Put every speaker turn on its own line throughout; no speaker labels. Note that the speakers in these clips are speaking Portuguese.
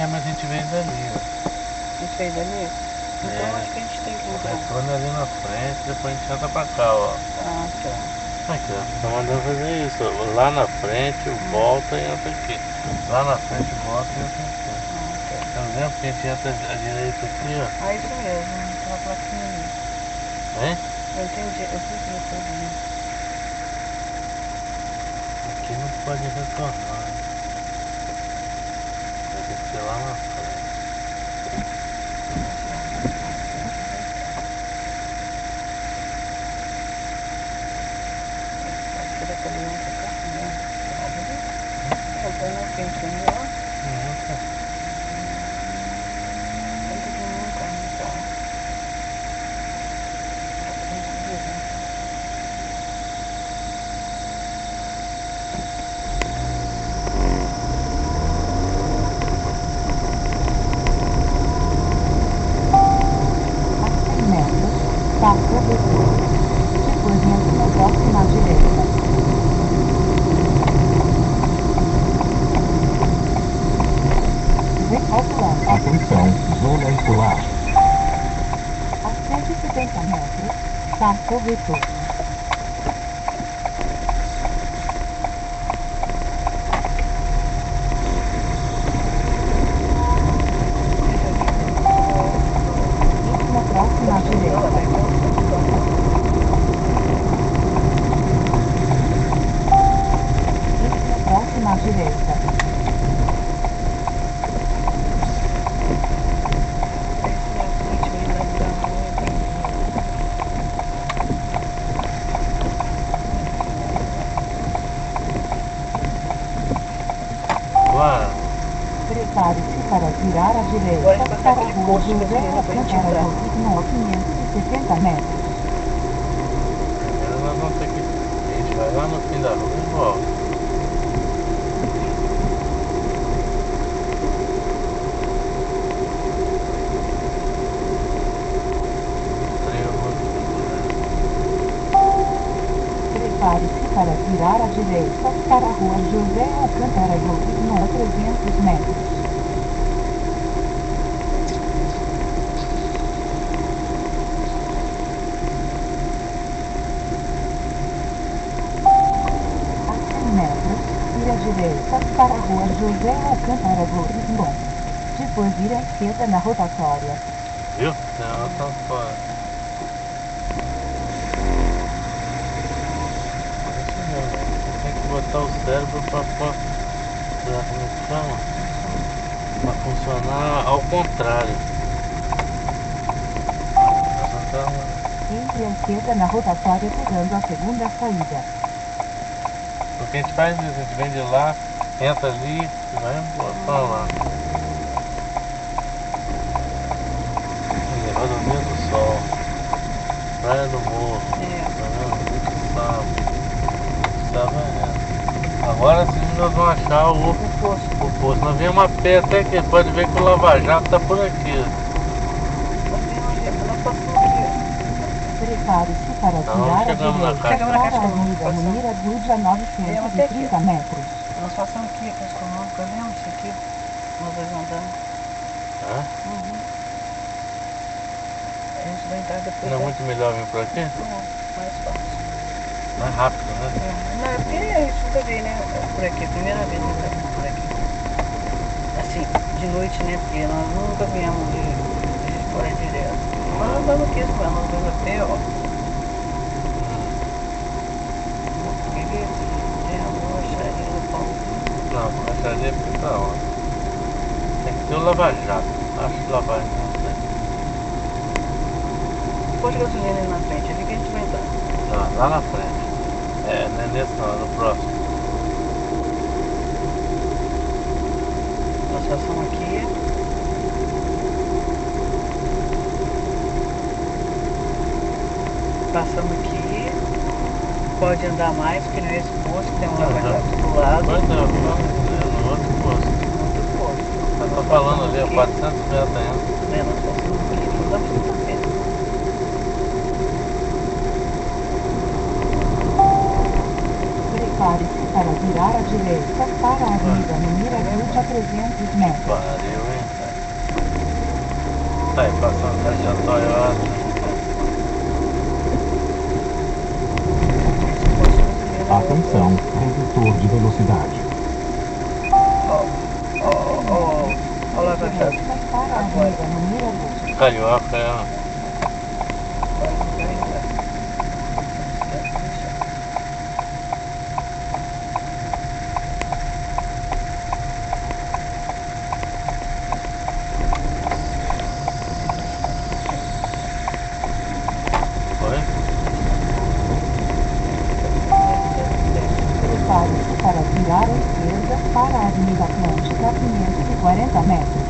mas a gente veio dali, ó.
A gente veio dali? Então acho que a gente tem que entrar.
Retorno ali na frente, depois a gente entra pra cá, ó.
Ah, tá.
Aqui, ó. Tá mandando fazer isso, ó. Lá na frente, volta e entra aqui. Lá na frente, volta e entra aqui. Tá vendo? Porque a gente entra à direita aqui, ó.
Ah, isso mesmo, aquela plaquinha ali.
Hein?
Eu entendi, eu vi tudo ali.
Aqui não pode retornar. Vai ter que ser lá na frente.
Será que ele entra cá? Não. Entrou na frente, ó.
Nossa.
Entra de mim, então.
Passa depois. Depois entra na próxima direita. Recalculando.
Atenção, zona escolar.
A 170 metros, passa o retorno. Na próxima direita. Na próxima direita. Prepare-se para virar à direita para a rua José Alcântara Rodrigues, 570 metros.
Agora nós vamos ter que... A gente vai lá no fim da rua e volta.
Prepare-se para virar à direita para a rua José Alcântara Rodrigues, 300 metros. A 100 metros, vire à direita para a rua José Alcântara Rodrigues. Depois vire à esquerda na rotatória.
Viu? Não, tá fora. Tem que botar o cérebro pra como é que chama? Pra funcionar ao contrário.
Entre à esquerda na rotatória pegando a segunda saída.
O que a gente faz é, a gente vem de lá, entra ali e vai embora pra lá. Rodovia do Sol, Praia do Morro, tá vendo? Sábado é. Agora sim nós vamos achar o posto. Nós viemos a pé até aqui, pode ver que o Lava Jato tá por aqui.
Prepare-se para virar à direita para a Avenida Munir Agude a 930 metros.
Nós passamos aqui com os econômicos, lembra isso aqui? Nós dois andando.
É?
A gente vai entrar depois.
Não é muito melhor vir por aqui?
Não, mais fácil.
Mais rápido, né?
Não, é porque a gente nunca veio, né? Por aqui, primeira vez que eu por aqui. Assim, de noite, né? Porque nós nunca viemos de fora direto. Mas nós vamos aqui, nós vamos a pé, ó. Tem a borracharia do pão.
Não, a borracharia fica onde? Tem que ter o Lava Jato. Acho que Lava Jato não sei.
Posto de gasolina ali na frente, ali que a gente vai entrar.
Não, lá na frente. É, não é nesse não, é no próximo.
Nós passamos aqui. Passamos aqui. Pode andar mais, porque não é esse posto, tem um Lava Jato do lado.
Pois não, no outro posto.
Outro posto.
Eu tô falando ali, ó, 400 metros ainda.
Né, nós passamos por aqui, não dá pra ficar perto.
Prepare-se para virar à direita para a Avenida Munir Agude a 300 metros.
Pariu, hein? Aí, passando frente a Toyota.
Atenção, redutor de velocidade.
Ó lá pra cá.
Para a avenida no Mirador.
Carioca, é. Foi?
Prepare-se para virar à esquerda para a Avenida Atlântica, 540 metros.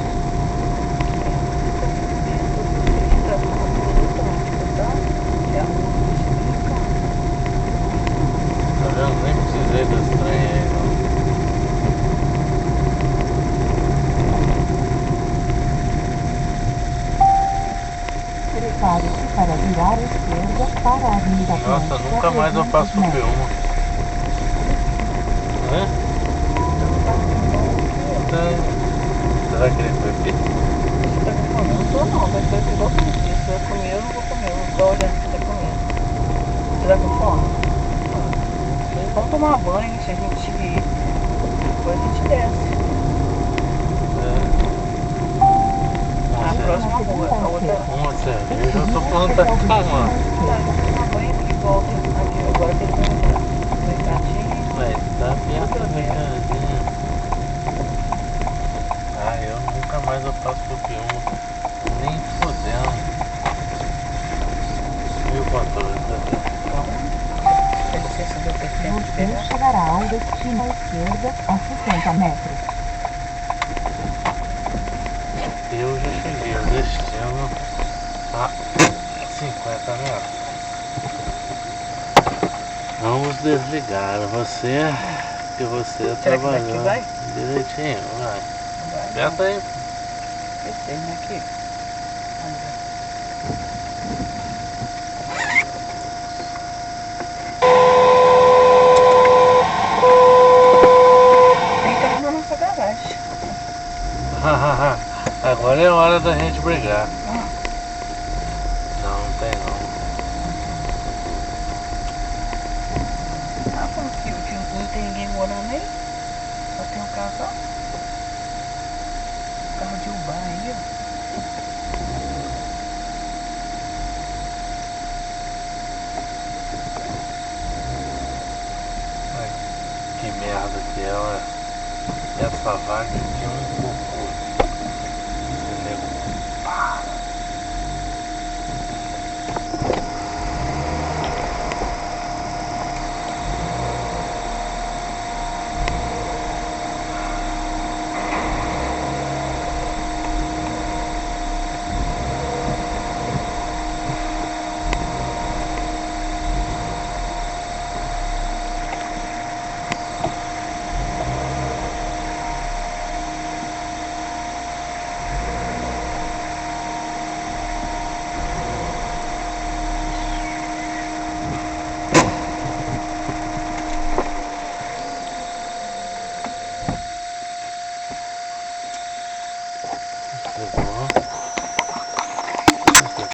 Tá vendo? Nem precisei desse trem aí, não.
Prepare-se para virar à esquerda para a Avenida Atlântica.
Nossa, nunca mais eu passo por P1. Né? Será que ele foi feito?
Você tá com fome? Eu não tô não, mas foi igual que eu disse. Se eu comer, eu não vou comer. Eu vou olhando o que você tá comendo. Você tá com fome? Vamos tomar banho, se a gente ir. Depois a gente desce. A próxima rua, a outra.
Uma cerveja, eu tô pronto pra tomar.
Tomar banho e volta aqui. Agora tem que entrar. Dois pratinhos.
Mas tá perto da mercadinha. Ah, eu nunca mais eu passo por P1. Nem fodendo. E o controle tá vendo?
Dá licença, deu tempo de
Você
pegar.
chegará ao destino à esquerda a 60 metros.
Eu já cheguei ao destino a 50 metros. Vamos desligar você, que você
Será que daqui
trabalhou
vai?
direitinho, vai.
Vai.
Aperta aí.
Esse aí, né, aqui. Vamos ver. Tem carro na nossa garagem.
Agora é hora da gente brigar. Não, não tem não.
Ah, como que não tem ninguém morando aí? Só tem um casal. Carro de Uber aí, ó.
Ai, que merda que é, olha. Essa vaga aqui é um cocô. Esse nego para. Chegou.